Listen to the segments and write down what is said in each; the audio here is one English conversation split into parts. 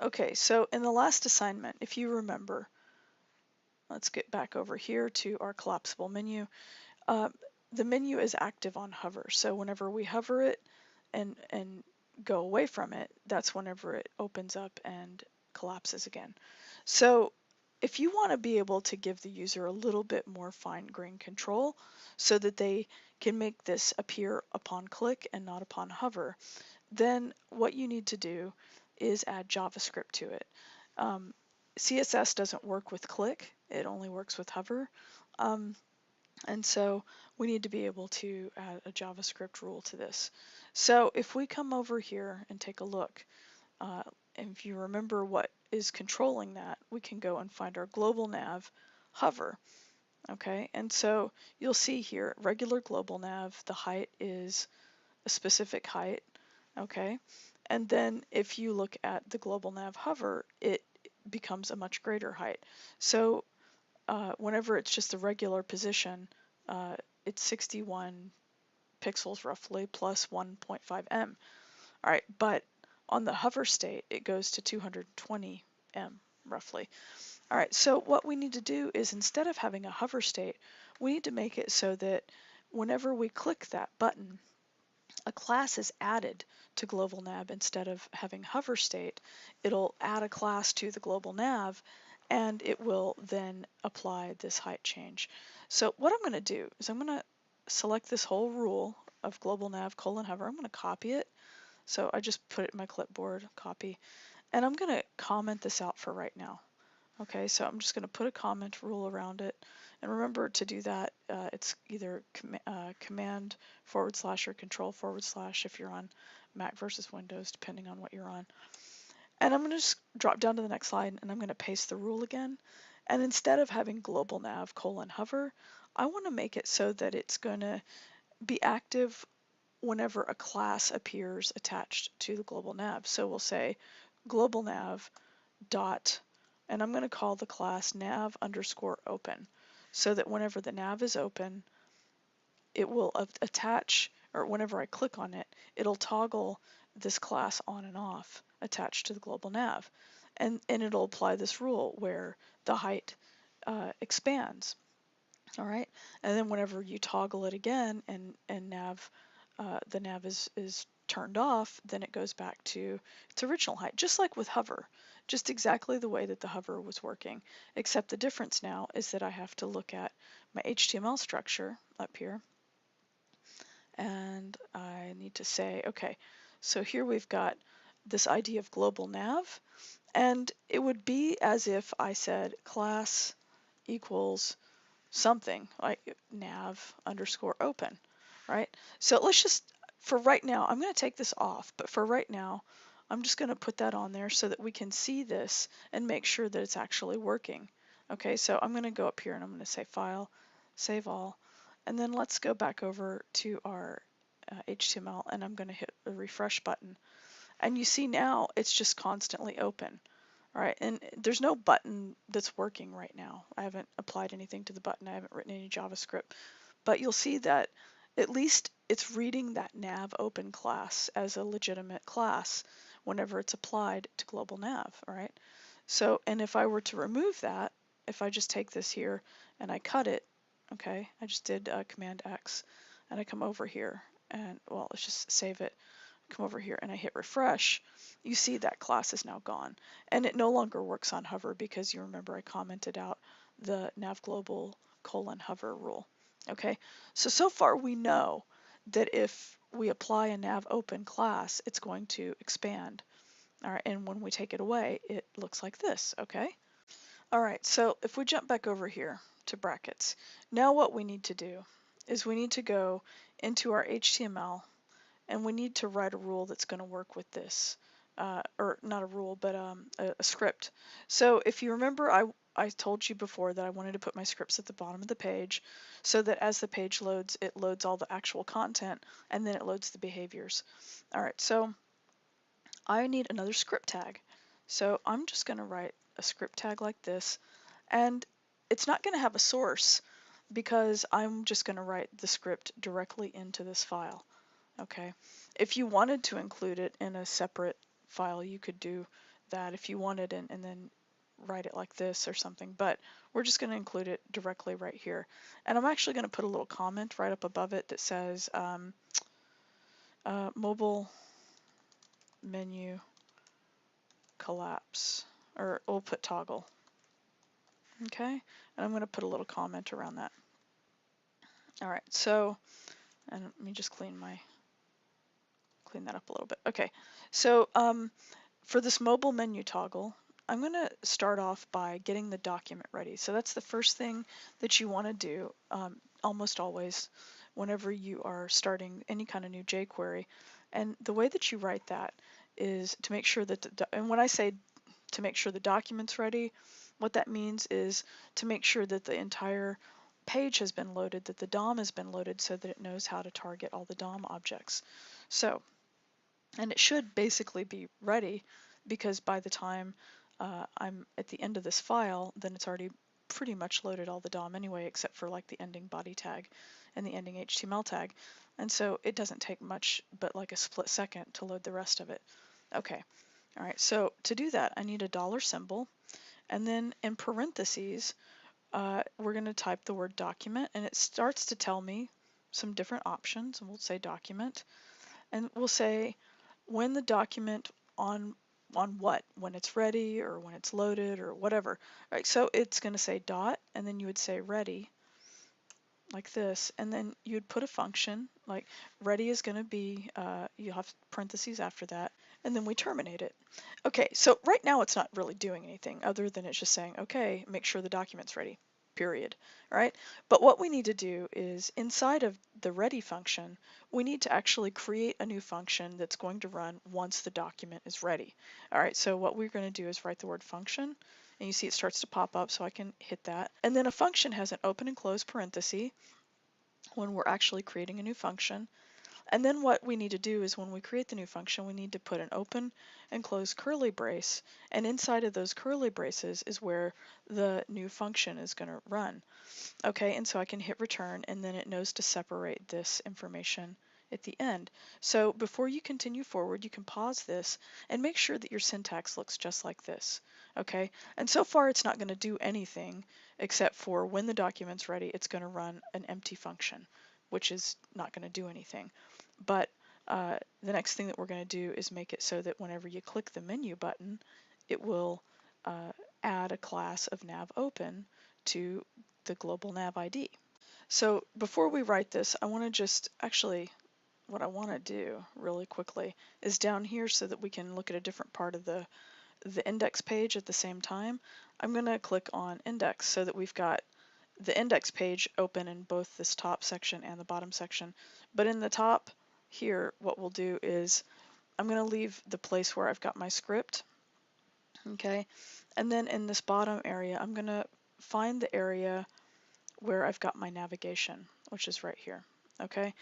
Okay, so in the last assignment, if you remember, let's get back over here to our collapsible menu. Uh, the menu is active on hover, so whenever we hover it and go away from it, that's whenever it opens up and collapses again. So if you want to be able to give the user a little bit more fine-grained control so that they can make this appear upon click and not upon hover, then what you need to do is add JavaScript to it. CSS doesn't work with click, it only works with hover. And so we need to be able to add a JavaScript rule to this. So if we come over here and take a look, and if you remember what is controlling that, we can go and find our global nav hover. Okay, and so you'll see here, regular global nav, the height is a specific height. Okay, and then if you look at the global nav hover, it becomes a much greater height. So whenever it's just a regular position, it's 61 pixels roughly plus 1.5 m. All right, but on the hover state, it goes to 220 m roughly. All right, so what we need to do is instead of having a hover state, we need to make it so that whenever we click that button, a class is added to global nav. Instead of having hover state, it'll add a class to the global nav and it will then apply this height change. So what I'm going to do is I'm going to select this whole rule of global nav : hover. I'm going to copy it. So I just put it in my clipboard, copy, and I'm going to comment this out for right now. Okay, so I'm just going to put a comment rule around it. And remember to do that, it's either command / or control / if you're on Mac versus Windows, depending on what you're on. And I'm going to just drop down to the next slide and I'm going to paste the rule again. And instead of having global nav : hover, I want to make it so that it's going to be active whenever a class appears attached to the global nav. So we'll say global nav dot, and I'm going to call the class nav _ open, so that whenever the nav is open, it will attach, or whenever I click on it, it'll toggle this class on and off attached to the global nav. And it'll apply this rule where the height expands. All right, and then whenever you toggle it again and the nav is turned off, then it goes back to its original height, just like with hover, just exactly the way that the hover was working, except the difference now is that I have to look at my HTML structure up here, and I need to say, okay, so here we've got this idea of global nav, and it would be as if I said class equals something like nav _ open, right? So let's just, for right now, I'm going to take this off, but for right now, I'm just going to put that on there so that we can see this and make sure that it's actually working. Okay, so I'm going to go up here and I'm going to say File, Save All, and then let's go back over to our HTML and I'm going to hit the refresh button. And you see now it's just constantly open. All right, and there's no button that's working right now. I haven't applied anything to the button. I haven't written any JavaScript, but you'll see that at least it's reading that nav open class as a legitimate class whenever it's applied to global nav. All right, so, and if I were to remove that, if I just take this here and I cut it, okay, I just did Command X and I come over here and, well, let's just save it, come over here and I hit refresh, you see that class is now gone. And it no longer works on hover because you remember I commented out the nav global : hover rule. Okay, so far we know that if we apply a nav open class, it's going to expand. All right, and when we take it away, it looks like this, okay? All right, so if we jump back over here to brackets, now what we need to do is we need to go into our HTML and we need to write a rule that's going to work with this, or not a rule, but a script. So if you remember, I told you before that I wanted to put my scripts at the bottom of the page so that as the page loads, it loads all the actual content and then it loads the behaviors. All right, so I need another script tag. So I'm just going to write a script tag like this, and it's not going to have a source because I'm just going to write the script directly into this file. Okay, if you wanted to include it in a separate file, you could do that if you wanted, and then write it like this or something, but we're just going to include it directly right here. And I'm actually going to put a little comment right up above it that says mobile menu collapse, or we'll put toggle. Okay, and I'm going to put a little comment around that. All right, so, and let me just clean that up a little bit. Okay, so for this mobile menu toggle, I'm going to start off by getting the document ready. So that's the first thing that you want to do almost always whenever you are starting any kind of new jQuery. And the way that you write that is to make sure that, and when I say to make sure the document's ready, what that means is to make sure that the entire page has been loaded, that the DOM has been loaded so that it knows how to target all the DOM objects. So, and it should basically be ready because by the time I'm at the end of this file, then it's already pretty much loaded all the DOM anyway, except for like the ending body tag and the ending HTML tag. And so it doesn't take much but like a split second to load the rest of it. Okay, all right, so to do that, I need a dollar symbol, and then in parentheses, we're going to type the word document, and it starts to tell me some different options, and we'll say document, and we'll say when the document on what, when it's ready or when it's loaded or whatever. Right, so it's going to say dot, and then you would say ready like this, and then you'd put a function like ready is going to be, you'll have parentheses after that, and then we terminate it. Okay, so right now it's not really doing anything other than it's just saying, okay, make sure the document's ready, period. All right, but what we need to do is inside of the ready function, we need to actually create a new function that's going to run once the document is ready. All right, so what we're going to do is write the word function, and you see it starts to pop up, so I can hit that. And then a function has an open and close parenthesis when we're actually creating a new function. And then what we need to do is when we create the new function, we need to put an open and close curly brace, and inside of those curly braces is where the new function is going to run. Okay, and so I can hit return, and then it knows to separate this information at the end. So before you continue forward, you can pause this and make sure that your syntax looks just like this. Okay, and so far it's not going to do anything except for when the document's ready, it's going to run an empty function, which is not going to do anything. But the next thing that we're going to do is make it so that whenever you click the menu button, it will add a class of nav open to the global nav ID. So before we write this, I want to just actually, what I want to do really quickly is down here so that we can look at a different part of the index page at the same time. I'm going to click on index so that we've got the index page open in both this top section and the bottom section. But in the top here, what we'll do is I'm going to leave the place where I've got my script. Okay, and then in this bottom area, I'm going to find the area where I've got my navigation, which is right here. Okay,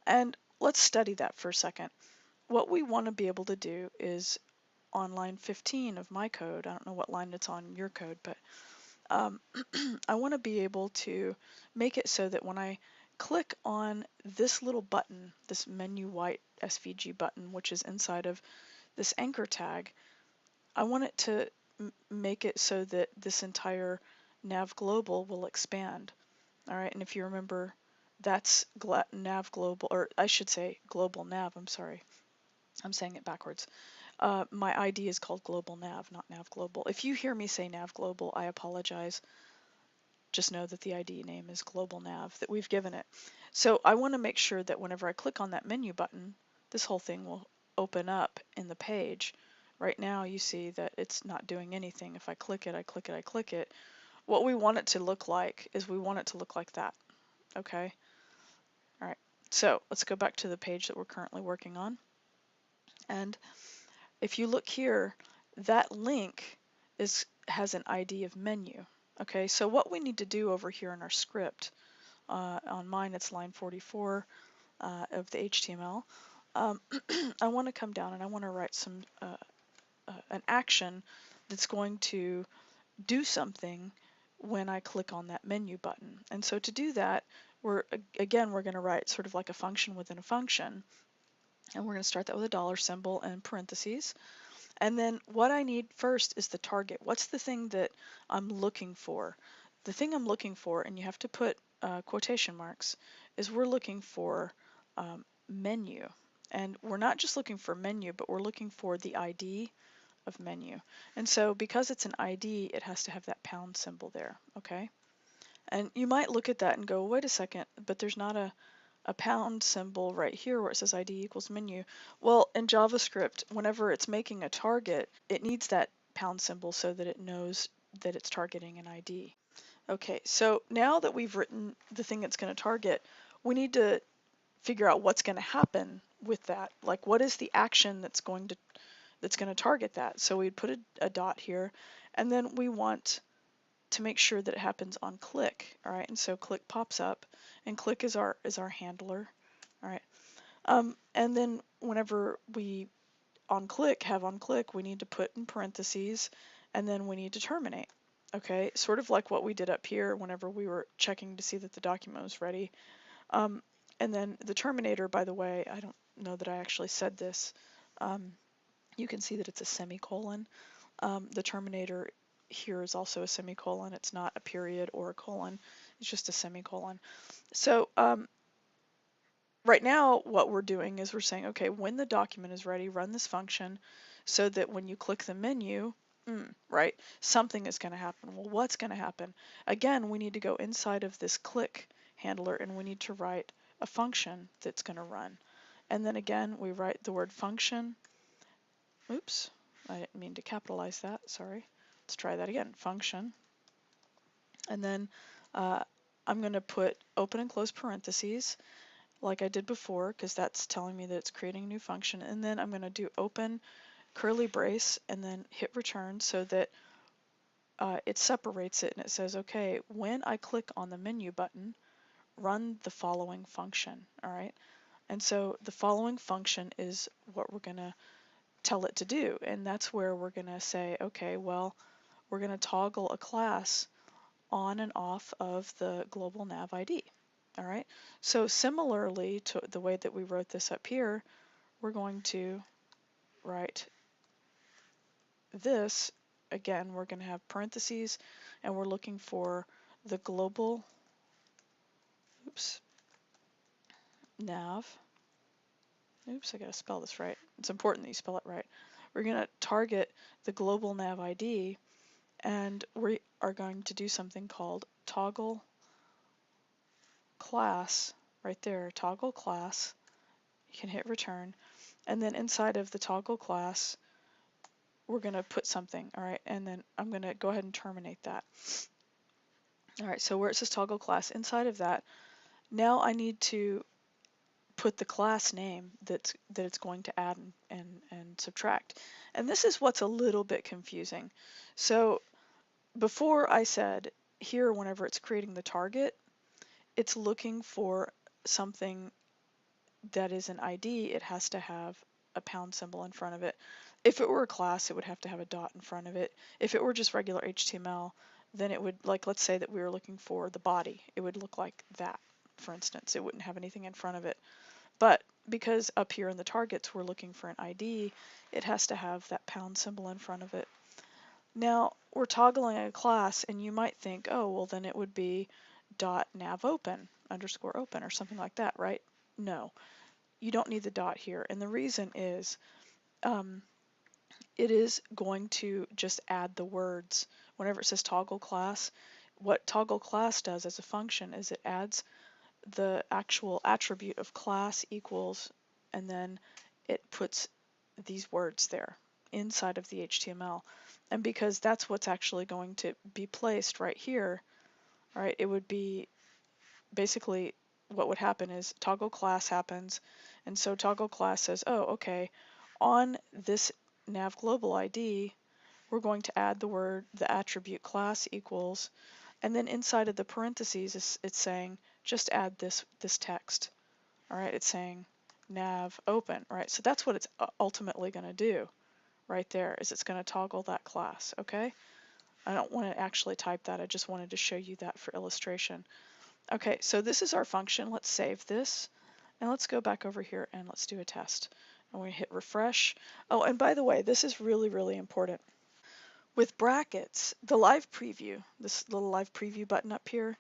and let's study that for a second. What we want to be able to do is on line 15 of my code, I don't know what line it's on in your code, but I want to be able to make it so that when I click on this little button, this menu white SVG button, which is inside of this anchor tag, I want it to make it so that this entire nav global will expand. All right, and if you remember, that's nav global, or I should say global nav, I'm sorry. I'm saying it backwards. My ID is called global nav, not nav global. If you hear me say nav global, I apologize. Just know that the ID name is global nav that we've given it. So I want to make sure that whenever I click on that menu button, this whole thing will open up in the page. Right now you see that it's not doing anything. If I click it, I click it, I click it. What we want it to look like is we want it to look like that. Okay? All right. So let's go back to the page that we're currently working on. And if you look here, that link has an ID of menu. Okay, so what we need to do over here in our script, on mine it's line 44 of the HTML, I want to come down and I want to write an action that's going to do something when I click on that menu button. And so to do that, we're going to write sort of like a function within a function, and we're going to start that with a dollar symbol and parentheses. And then what I need first is the target. What's the thing that I'm looking for? The thing I'm looking for, and you have to put quotation marks, is we're looking for menu. And we're not just looking for menu, but we're looking for the ID of menu. And so because it's an ID, it has to have that pound symbol there, okay? And you might look at that and go, wait a second, but there's not a pound symbol right here where it says ID equals menu. Well, in JavaScript, whenever it's making a target, it needs that pound symbol so that it knows that it's targeting an ID. Okay, so now that we've written the thing it's going to target, we need to figure out what's going to happen with that. Like, what is the action that's going to target that? So we'd put a dot here, and then we want to make sure that it happens on click. All right, and so click pops up, and click is our handler. All right, and then whenever we have on click, we need to put in parentheses, and then we need to terminate. Okay, sort of like what we did up here whenever we were checking to see that the document was ready. And then the terminator, by the way, I don't know that I actually said this. You can see that it's a semicolon. The terminator here is also a semicolon. It's not a period or a colon. It's just a semicolon. So right now what we're doing is we're saying, okay, when the document is ready, run this function so that when you click the menu, right, something is going to happen. Well, what's going to happen? Again, we need to go inside of this click handler and we need to write a function that's going to run. And then again, we write the word function. Oops, I didn't mean to capitalize that, sorry. Let's try that again, function. And then I'm going to put open and close parentheses like I did before because that's telling me that it's creating a new function. And then I'm going to do open curly brace and then hit return so that it separates it and it says, okay, when I click on the menu button, run the following function, all right? And so the following function is what we're going to tell it to do. And that's where we're going to say, okay, well, we're going to toggle a class on and off of the global nav ID. All right. So similarly to the way that we wrote this up here, we're going to write this. Again, we're going to have parentheses and we're looking for the global, nav. I got to spell this right. It's important that you spell it right. We're going to target the global nav ID and we are going to do something called toggle class right there, toggle class. You can hit return. And then inside of the toggle class, we're going to put something, all right? And then I'm going to go ahead and terminate that. All right, so where it says toggle class, inside of that, now I need to put the class name that it's going to add and subtract. And this is what's a little bit confusing. So before I said here, whenever it's creating the target, it's looking for something that is an ID. It has to have a pound symbol in front of it. If it were a class, it would have to have a dot in front of it. If it were just regular HTML, then it would, like, let's say that we were looking for the body. It would look like that, for instance. It wouldn't have anything in front of it. But because up here in the targets we're looking for an ID, it has to have that pound symbol in front of it. Now, we're toggling a class, and you might think, oh, well, then it would be .navopen underscore open or something like that, right? No, you don't need the dot here. And the reason is it is going to just add the words. Whenever it says toggle class, what toggle class does as a function is it adds the actual attribute of class equals, and then it puts these words there inside of the HTML. And because that's what's actually going to be placed right here, right, it would be basically what would happen is toggle class happens, and so toggle class says, oh, okay, on this nav global ID, we're going to add the attribute class equals, and then inside of the parentheses, it's saying just add this text. All right, it's saying nav open. All right, so that's what it's ultimately going to do right there, is it's going to toggle that class. Okay, I don't want to actually type that. I just wanted to show you that for illustration. Okay, so this is our function. Let's save this, and let's go back over here and let's do a test. I'm going to hit refresh. Oh, and by the way, this is really, really important. With brackets, the live preview, this little live preview button up here,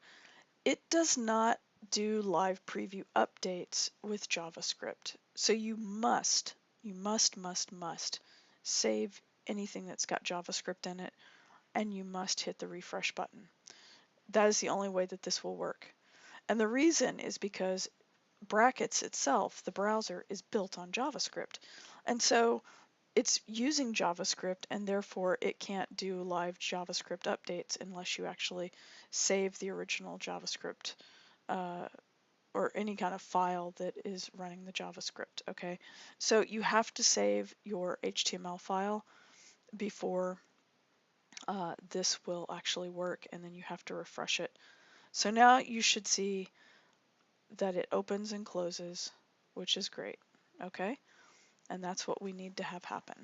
it does not do live preview updates with JavaScript. So you must save anything that's got JavaScript in it, and you must hit the refresh button. That is the only way that this will work. And the reason is because brackets itself, the browser, is built on JavaScript. And so it's using JavaScript, and therefore it can't do live JavaScript updates unless you actually save the original JavaScript or any kind of file that is running the JavaScript, okay? So you have to save your HTML file before this will actually work, and then you have to refresh it. So now you should see that it opens and closes, which is great, okay? And that's what we need to have happen,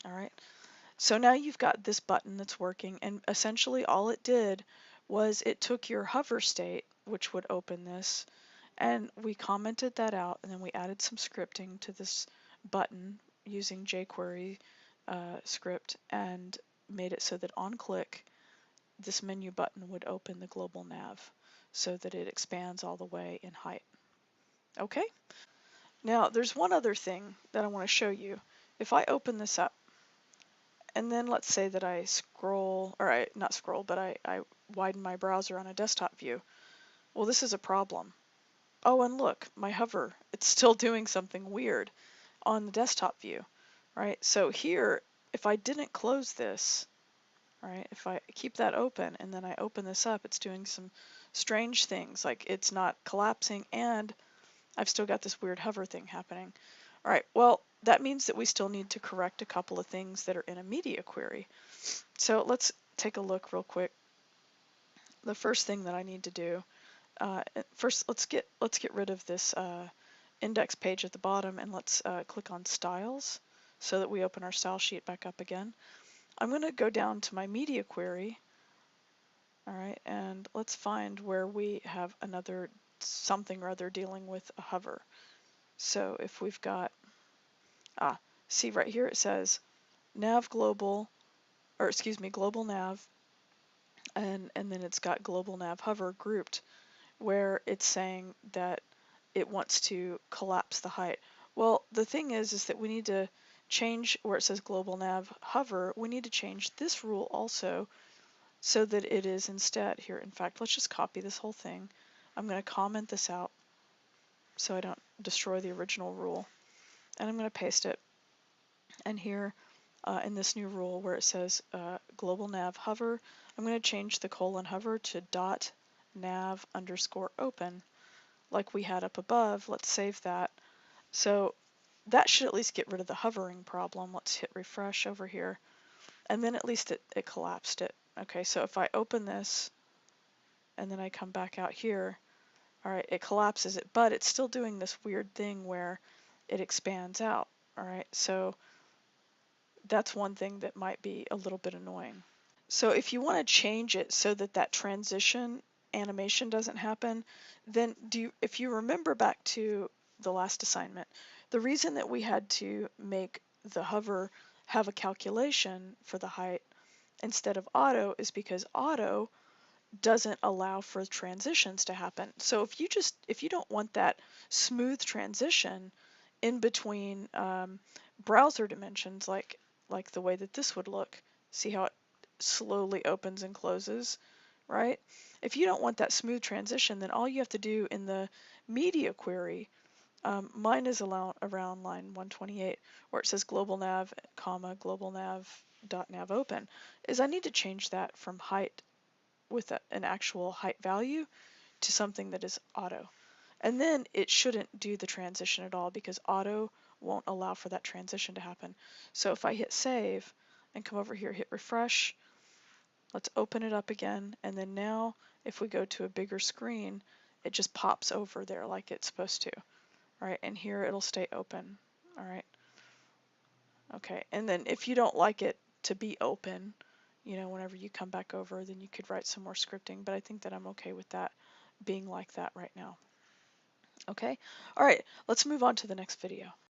all right? So now you've got this button that's working, and essentially all it did was it took your hover state, which would open this, and we commented that out, and then we added some scripting to this button using jQuery script and made it so that on click, this menu button would open the global nav so that it expands all the way in height. Okay? Now, there's one other thing that I want to show you. If I open this up, and then let's say that I scroll, or not scroll, but I widen my browser on a desktop view. Well, this is a problem. Oh, and look, my hover, it's still doing something weird on the desktop view, right? So here, if I didn't close this, right, if I keep that open and then I open this up, it's doing some strange things, like it's not collapsing and I've still got this weird hover thing happening. All right, well, that means that we still need to correct a couple of things that are in a media query. So let's take a look real quick. The first thing that I need to do, first let's get rid of this index page at the bottom, and let's click on styles so that we open our style sheet back up again. I'm going to go down to my media query, all right, and let's find where we have another something or other dealing with a hover. So if we've got, see right here it says nav global, or excuse me, global nav, and then it's got global nav hover grouped, where it's saying that it wants to collapse the height. Well, the thing is that we need to change where it says global nav hover, we need to change this rule also so that it is instead here. In fact, let's just copy this whole thing. I'm going to comment this out so I don't destroy the original rule, and I'm going to paste it. And here in this new rule where it says global nav hover, I'm going to change the colon hover to dot nav underscore open like we had up above. Let's save that. So that should at least get rid of the hovering problem. Let's hit refresh over here, and then at least it collapsed it. Okay, so if I open this and then I come back out here, all right, it collapses it, but it's still doing this weird thing where it expands out. All right, so that's one thing that might be a little bit annoying. So if you want to change it so that that transition animation doesn't happen, then if you remember back to the last assignment, the reason that we had to make the hover have a calculation for the height instead of auto is because auto doesn't allow for transitions to happen. So if you don't want that smooth transition in between browser dimensions, like the way that this would look, see how it slowly opens and closes, right? If you don't want that smooth transition, then all you have to do in the media query, mine is around line 128, where it says global nav, comma, global nav dot nav open, is I need to change that from height with an actual height value to something that is auto. And then it shouldn't do the transition at all because auto won't allow for that transition to happen. So if I hit save and come over here, hit refresh, let's open it up again, and then now if we go to a bigger screen, it just pops over there like it's supposed to. All right, and here it'll stay open. All right. Okay, and then if you don't like it to be open, you know, whenever you come back over, then you could write some more scripting, but I think that I'm okay with that being like that right now. Okay, all right, let's move on to the next video.